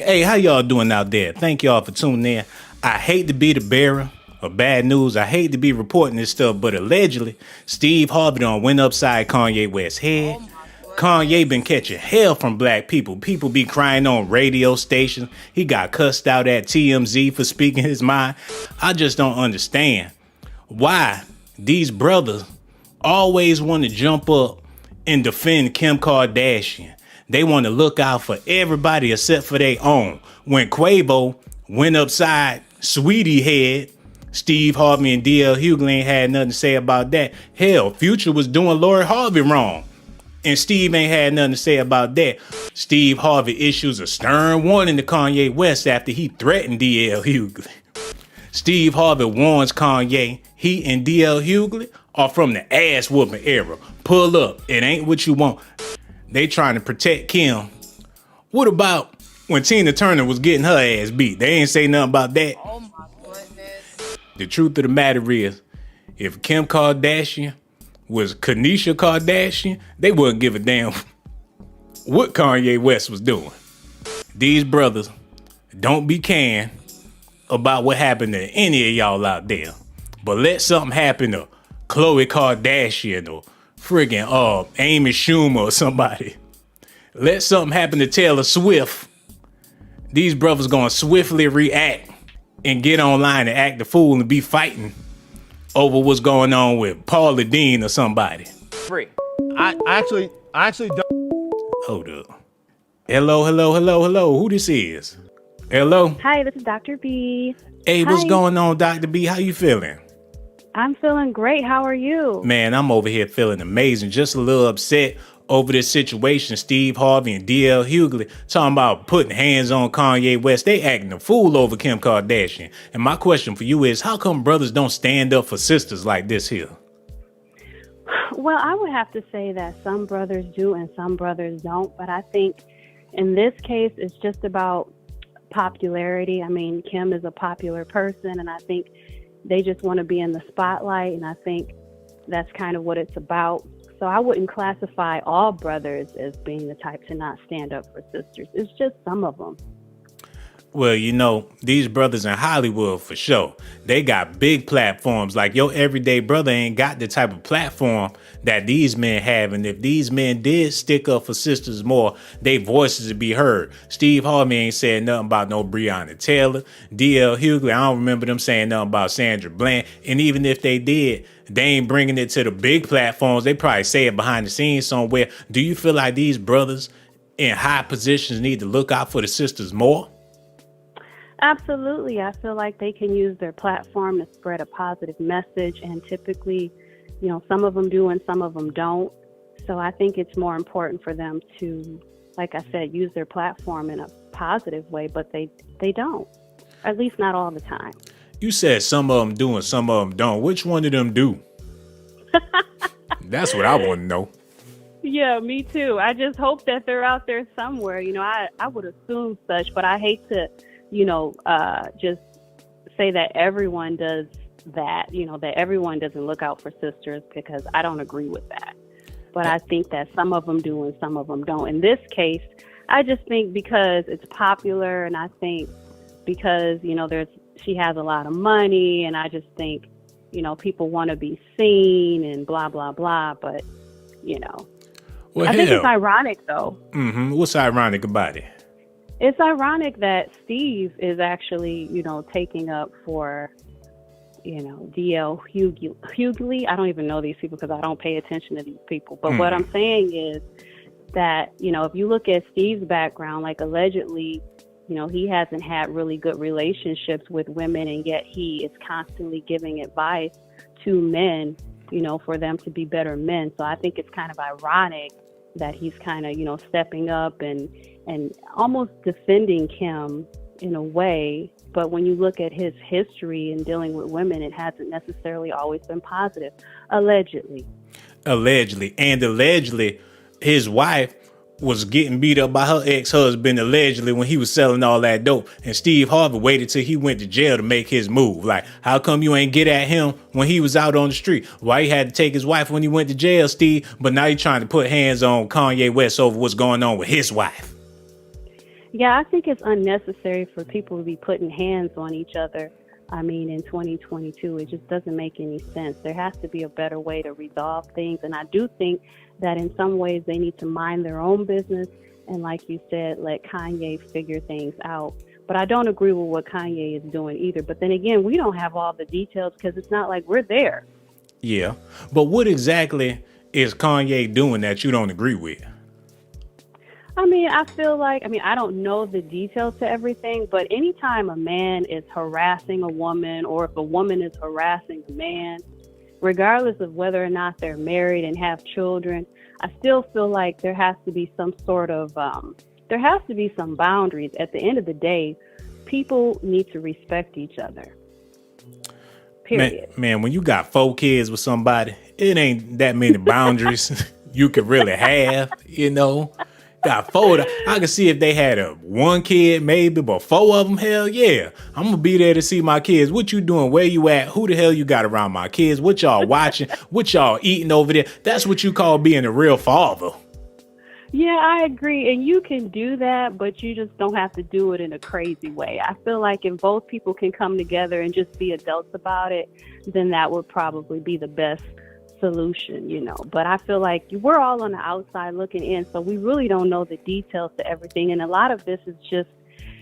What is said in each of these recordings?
Hey, how y'all doing out there? Thank y'all for tuning in. I hate to be the bearer of bad news. I hate to be reporting this stuff, but allegedly, Steve Harvey done went upside Kanye West's head. Kanye been catching hell from black people. People be crying on radio stations. He got cussed out at TMZ for speaking his mind. I just don't understand why these brothers always want to jump up and defend Kim Kardashian. They want to look out for everybody except for their own. When Quavo went upside Sweetie head, Steve Harvey and D.L. Hughley ain't had nothing to say about that. Hell, Future was doing Lori Harvey wrong, and Steve ain't had nothing to say about that. Steve Harvey issues a stern warning to Kanye West after he threatened D.L. Hughley. Steve Harvey warns Kanye he and D.L. Hughley are from the ass whooping era. Pull up, it ain't what you want. They trying to protect Kim. What about when Tina Turner was getting her ass beat? They ain't say nothing about that. Oh my goodness. The truth of the matter is, if Kim Kardashian was Kanisha Kardashian, they wouldn't give a damn what Kanye West was doing. These brothers don't be caring about what happened to any of y'all out there. But let something happen to Khloe Kardashian or friggin' Amy Schumer or somebody. Let something happen to Taylor Swift. These brothers gonna swiftly react and get online and act the fool and be fighting over what's going on with Paula Dean or somebody. Free. I actually don't. Hold up. Hello. Who this is? Hello? Hi, this is Dr. B. Hey, what's Hi. going on, Dr. B? How you feeling? I'm feeling great. How are you? Man, I'm over here feeling amazing. Just a little upset over this situation. Steve Harvey and D.L. Hughley talking about putting hands on Kanye West. They acting a fool over Kim Kardashian. And my question for you is, how come brothers don't stand up for sisters like this here? Well, I would have to say that some brothers do and some brothers don't. But I think in this case, it's just about popularity. I mean, Kim is a popular person, and I think they just want to be in the spotlight. And I think that's kind of what it's about. So I wouldn't classify all brothers as being the type to not stand up for sisters. It's just some of them. Well, you know, these brothers in Hollywood, for sure, they got big platforms. Like your everyday brother ain't got the type of platform that these men have. And if these men did stick up for sisters more, their voices would be heard. Steve Harvey ain't said nothing about no Breonna Taylor. D.L. Hughley, I don't remember them saying nothing about Sandra Bland. And even if they did, they ain't bringing it to the big platforms. They probably say it behind the scenes somewhere. Do you feel like these brothers in high positions need to look out for the sisters more? Absolutely. I feel like they can use their platform to spread a positive message. And typically, you know, some of them do and some of them don't. So I think it's more important for them to, like I said, use their platform in a positive way, but they don't, at least not all the time. You said some of them do and some of them don't. Which one of them do? That's what I want to know. Yeah, me too. I just hope that they're out there somewhere. You know, I would assume such, but I hate to, you know, just say that everyone does that, you know, that everyone doesn't look out for sisters, because I don't agree with that. But I think that some of them do and some of them don't. In this case, I just think because it's popular, and I think because, you know, she has a lot of money, and I just think, you know, people want to be seen and blah, blah, blah. But, you know, Well, I think it's ironic, though. What's ironic about it? It's ironic that Steve is actually, you know, taking up for, you know, D.L. Hughley. I don't even know these people because I don't pay attention to these people. But what I'm saying is that, you know, if you look at Steve's background, like allegedly, you know, he hasn't had really good relationships with women, and yet he is constantly giving advice to men, you know, for them to be better men. So I think it's kind of ironic that he's kind of, you know, stepping up and almost defending Kim in a way. But when you look at his history in dealing with women, it hasn't necessarily always been positive, allegedly. And allegedly, his wife was getting beat up by her ex-husband, allegedly, when he was selling all that dope. And Steve Harvey waited till he went to jail to make his move. Like, how come you ain't get at him when he was out on the street? Why he had to take his wife when he went to jail, Steve? But now you're trying to put hands on Kanye West over what's going on with his wife. Yeah, I think it's unnecessary for people to be putting hands on each other. I mean, in 2022, it just doesn't make any sense. There has to be a better way to resolve things. And I do think that in some ways they need to mind their own business. And like you said, let Kanye figure things out. But I don't agree with what Kanye is doing either. But then again, we don't have all the details because it's not like we're there. Yeah. But what exactly is Kanye doing that you don't agree with? I mean, I feel like, I don't know the details to everything, but anytime a man is harassing a woman or if a woman is harassing a man, regardless of whether or not they're married and have children, I still feel like there has to be some sort of, there has to be some boundaries. At the end of the day, people need to respect each other. Period. Man, when you got 4 kids with somebody, it ain't that many boundaries you could really have, you know. Got 4. I can see if they had 1 kid maybe, but 4 of them, hell yeah. I'm going to be there to see my kids. What you doing? Where you at? Who the hell you got around my kids? What y'all watching? What y'all eating over there? That's what you call being a real father. Yeah, I agree. And you can do that, but you just don't have to do it in a crazy way. I feel like if both people can come together and just be adults about it, then that would probably be the best solution, you know. But I feel like we're all on the outside looking in, so we really don't know the details to everything. And a lot of this is just,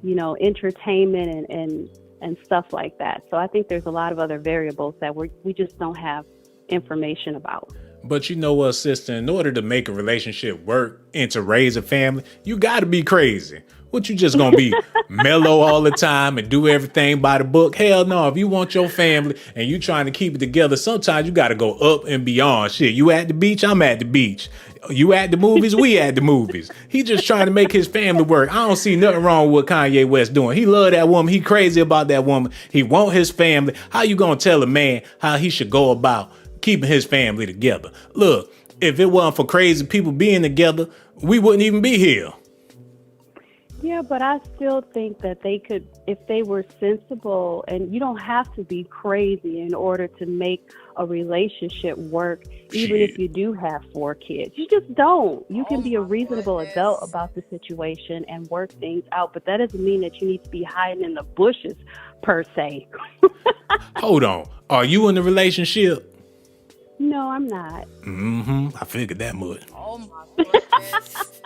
you know, entertainment and stuff like that. So I think there's a lot of other variables that we just don't have information about. But you know what, sister, in order to make a relationship work and to raise a family, you got to be crazy. What, you just gonna be mellow all the time and do everything by the book? Hell no. If you want your family and you trying to keep it together, sometimes you got to go up and beyond. Shit, you at the beach, I'm at the beach. You at the movies, we at the movies. He just trying to make his family work. I don't see nothing wrong with what Kanye West doing. He love that woman. He crazy about that woman. He want his family. How you gonna tell a man how he should go about keeping his family together? Look, if it wasn't for crazy people being together, we wouldn't even be here. Yeah, but I still think that they could, if they were sensible, and you don't have to be crazy in order to make a relationship work, even if you do have 4 kids. You just don't. You can be a reasonable adult about the situation and work things out, but that doesn't mean that you need to be hiding in the bushes, per se. Hold on. Are you in a relationship? No, I'm not. I figured that much. Oh my goodness.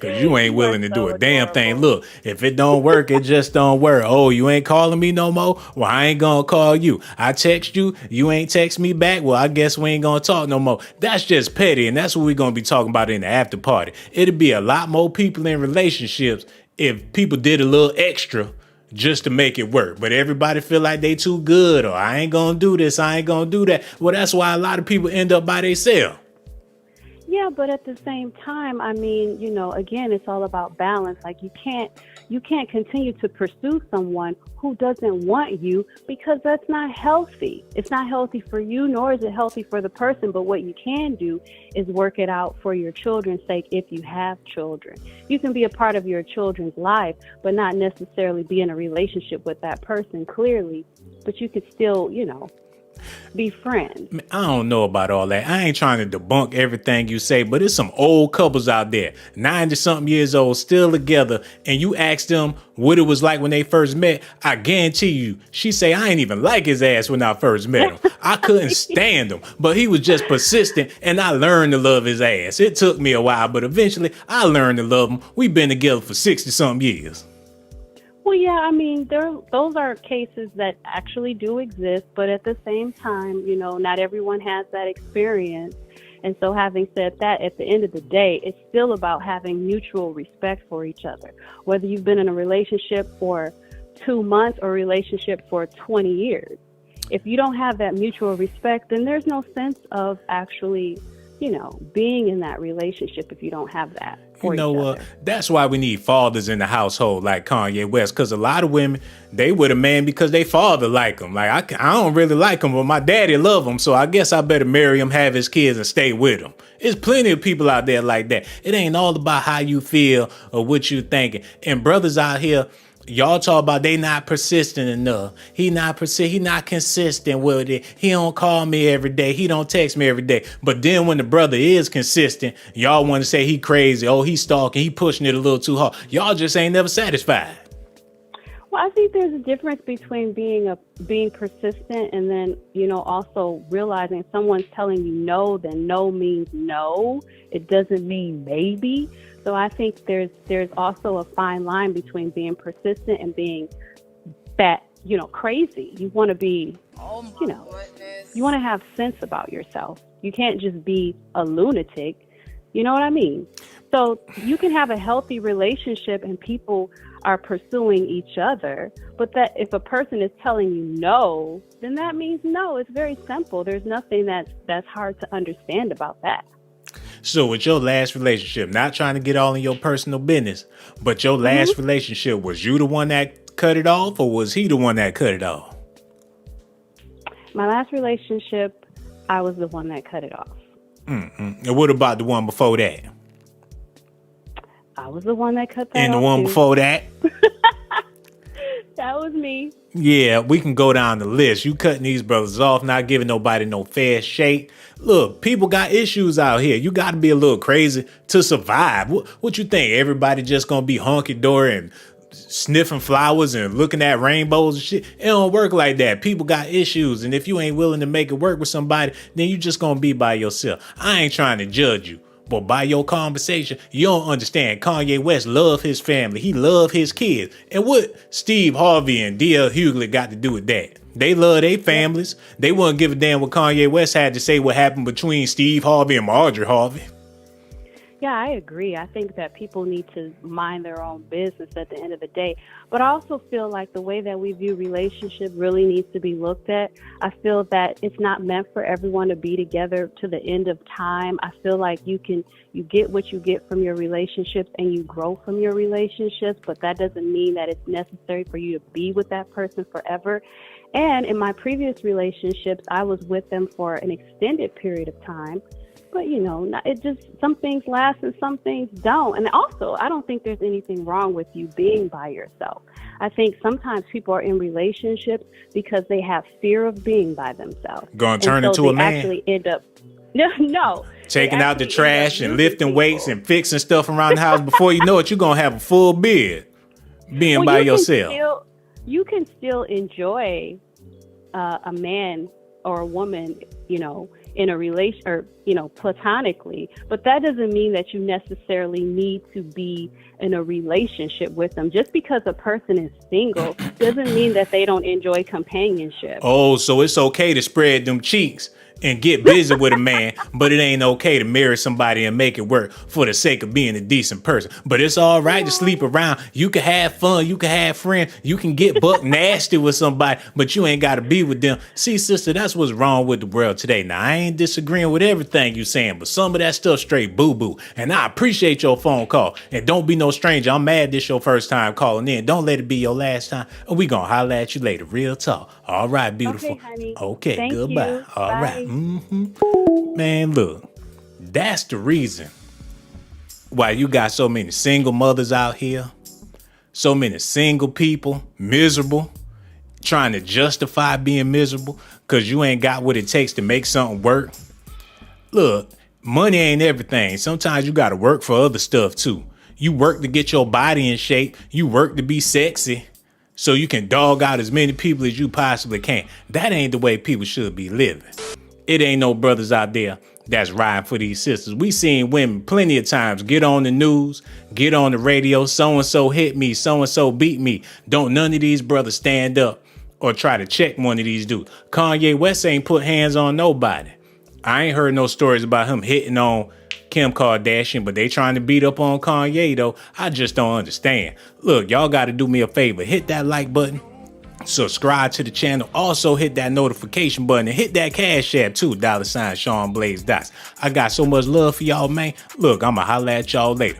Cause you ain't willing to do a damn adorable. thing. Look, if it don't work, it just don't work. Oh, you ain't calling me no more? Well, I ain't gonna call you. I text you, you ain't text me back. Well, I guess we ain't gonna talk no more. That's just petty, and that's what we're gonna be talking about in the after party. It'd be a lot more people in relationships if people did a little extra just to make it work. But everybody feel like they too good, or I ain't gonna do this, I ain't gonna do that. Well, that's why a lot of people end up by themselves. Yeah, but at the same time, I mean, you know, again, it's all about balance. Like you can't continue to pursue someone who doesn't want you, because that's not healthy. It's not healthy for you, nor is it healthy for the person. But what you can do is work it out for your children's sake if you have children. You can be a part of your children's life, but not necessarily be in a relationship with that person, clearly. But you could still, you know, be friends. I don't know about all that. I ain't trying to debunk everything you say, but there's some old couples out there, 90-something years old, still together, and you ask them what it was like when they first met. I guarantee you, she say, I ain't even like his ass when I first met him. I couldn't stand him, but he was just persistent, and I learned to love his ass. It took me a while, but eventually I learned to love him. We've been together for 60-something years. Well, yeah, I mean, those are cases that actually do exist, but at the same time, you know, not everyone has that experience. And so having said that, at the end of the day, it's still about having mutual respect for each other. Whether you've been in a relationship for 2 months or a relationship for 20 years. If you don't have that mutual respect, then there's no sense of actually, you know, being in that relationship if you don't have that. You know what? That's why we need fathers in the household like Kanye West, because a lot of women, they with a man because they father like him. Like, I don't really like him, but my daddy love him, so I guess I better marry him, have his kids, and stay with him. There's plenty of people out there like that. It ain't all about how you feel or what you thinking. And brothers out here, Y'all talk about they not persistent enough. He not consistent with it. He don't call me every day. He don't text me every day. But then when the brother is consistent, y'all want to say he crazy. Oh, he stalking. He pushing it a little too hard. Y'all just ain't never satisfied. Well, I think there's a difference between being persistent and then, also realizing someone's telling you no, then no means no. It doesn't mean maybe. So I think there's also a fine line between being persistent and being crazy. You want to be, you want to have sense about yourself. You can't just be a lunatic. You know what I mean? So you can have a healthy relationship and people are pursuing each other, but that if a person is telling you no, then that means no. It's very simple. There's nothing that's hard to understand about that. So with your last relationship, not trying to get all in your personal business, but your last relationship, was you the one that cut it off or was he the one that cut it off? My last relationship, I was the one that cut it off. And what about the one before that? I was the one that cut that off. And the one before that? That was me. Yeah, we can go down the list. You cutting these brothers off, not giving nobody no fair shake. Look, people got issues out here. You got to be a little crazy to survive. What you think? Everybody just going to be honky-dory and sniffing flowers and looking at rainbows and shit? It don't work like that. People got issues. And if you ain't willing to make it work with somebody, then you just going to be by yourself. I ain't trying to judge you. But by your conversation, you don't understand. Kanye West love his family. He love his kids. And what Steve Harvey and D.L. Hughley got to do with that? They love their families. They wouldn't give a damn what Kanye West had to say what happened between Steve Harvey and Marjorie Harvey. Yeah, I agree. I think that people need to mind their own business at the end of the day. But I also feel like the way that we view relationship really needs to be looked at. I feel that it's not meant for everyone to be together to the end of time. I feel like you get what you get from your relationships and you grow from your relationships, but that doesn't mean that it's necessary for you to be with that person forever. And in my previous relationships, I was with them for an extended period of time. But, it just, some things last and some things don't. And also, I don't think there's anything wrong with you being by yourself. I think sometimes people are in relationships because they have fear of being by themselves. Going to turn into a man. Actually end up, no. Taking out the trash and lifting weights and fixing stuff around the house. Before you know it, you're going to have a full beard being by yourself. You can still enjoy a man or a woman, in a relation or, platonically, but that doesn't mean that you necessarily need to be in a relationship with them. Just because a person is single doesn't mean that they don't enjoy companionship. Oh, so it's okay to spread them cheeks and get busy with a man, but it ain't okay to marry somebody and make it work for the sake of being a decent person. But it's all right to sleep around. You can have fun. You can have friends. You can get buck nasty with somebody, but you ain't got to be with them. See, sister, that's what's wrong with the world today. Now, I ain't disagreeing with everything you saying, but some of that stuff straight boo-boo. And I appreciate your phone call. And don't be no stranger. I'm mad this your first time calling in. Don't let it be your last time. And we gonna holler at you later. Real talk. All right, beautiful. Okay, honey. Okay, Thank goodbye. you. All Bye. right. Man, look, that's the reason why you got so many single mothers out here, so many single people, miserable, trying to justify being miserable because you ain't got what it takes to make something work. Look, money ain't everything. Sometimes you got to work for other stuff too. You work to get your body in shape. You work to be sexy so you can dog out as many people as you possibly can. That ain't the way people should be living. It ain't no brothers out there that's riding for these sisters. We seen women plenty of times get on the news, get on the radio, so-and-so hit me, so-and-so beat me. Don't none of these brothers stand up or try to check one of these dudes. Kanye West ain't put hands on nobody. I ain't heard no stories about him hitting on Kim Kardashian, but they trying to beat up on Kanye, though. I just don't understand. Look, y'all got to do me a favor. Hit that like button. Subscribe to the channel. Also hit that notification button and hit that Cash App too. $ShawnBlazeDocs. I got so much love for y'all, man. Look, I'ma holla at y'all later.